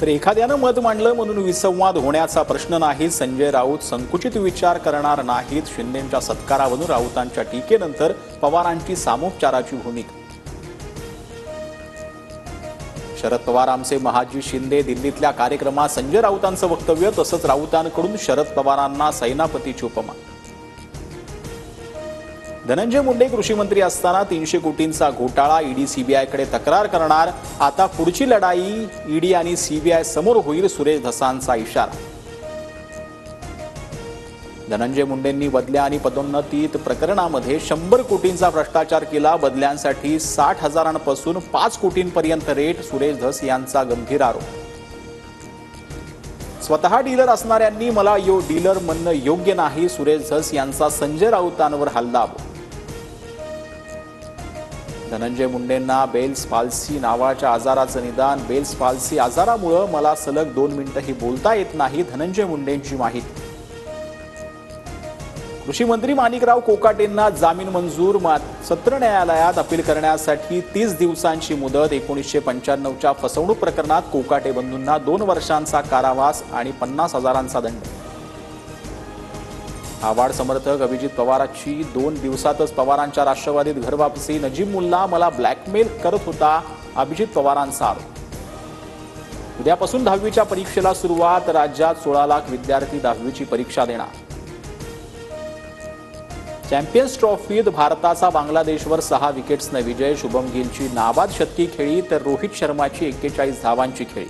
तर एखाद्यानं मत मांडलं म्हणून विसंवाद होण्याचा प्रश्न नाही. संजय राऊत संकुचित विचार करणार नाहीत. शिंदेंच्या सत्कारावरून राऊतांच्या टीकेनंतर पवारांची सामोपचाराची भूमिका. शरद पवार आमचे महाजी शिंदे दिल्लीतल्या कार्यक्रमात संजय राऊतांचं वक्तव्य. तसंच राऊतांकडून शरद पवारांना सेनापतीची उपमा. धनंजय मुंडे कृषी मंत्री असताना 300 कोटींचा घोटाळा. ईडी सीबीआयकडे तक्रार करणार. आता पुढची लढाई ईडी आणि सीबीआय समोर होईल. सुरेश धसांचा इशारा. धनंजय मुंडेंनी बदल्या आणि पदोन्नतीत प्रकरणामध्ये 100 कोटींचा भ्रष्टाचार केला. बदल्यांसाठी 60,000पासून 5 कोटींपर्यंत रेट. सुरेश धस यांचा गंभीर आरोप. स्वतः डीलर असणाऱ्यांनी मला डीलर म्हणणं योग्य नाही. सुरेश धस यांचा संजय राऊतांवर हल्लाबोल. धनंजय मुंडेंना बेल्स पाल्सी नावाच्या आजाराचं निदान. बेल्स पाल्सी आजारामुळे मला सलग 2 मिनिटंही बोलता येत नाही. धनंजय मुंडेंची माहिती. कृषी मंत्री माणिकराव कोकाटेंना जामीन मंजूर. सत्र न्यायालयात अपील करण्यासाठी 30 दिवसांची मुदत. 1995च्या फसवणूक प्रकरणात कोकाटे बंधूंना 2 वर्षांचा कारावास आणि 50,000चा दंड. आव्हाड समर्थक अभिजित पवारांची 2 दिवसातच पवारांच्या राष्ट्रवादीत घरवापसी. नजीब मुल्ला मला ब्लॅकमेल करत होता. अभिजित पवारांचा आरोप. उद्यापासून 10वीच्या परीक्षेला सुरुवात. राज्यात 16 लाख विद्यार्थी 10वीची परीक्षा देणार. चॅम्पियन्स ट्रॉफीत भारताचा बांगलादेशवर 6 विकेट्सने विजय. शुभम गिलची नाबाद शतकी खेळी तर रोहित शर्माची 41 धावांची खेळी.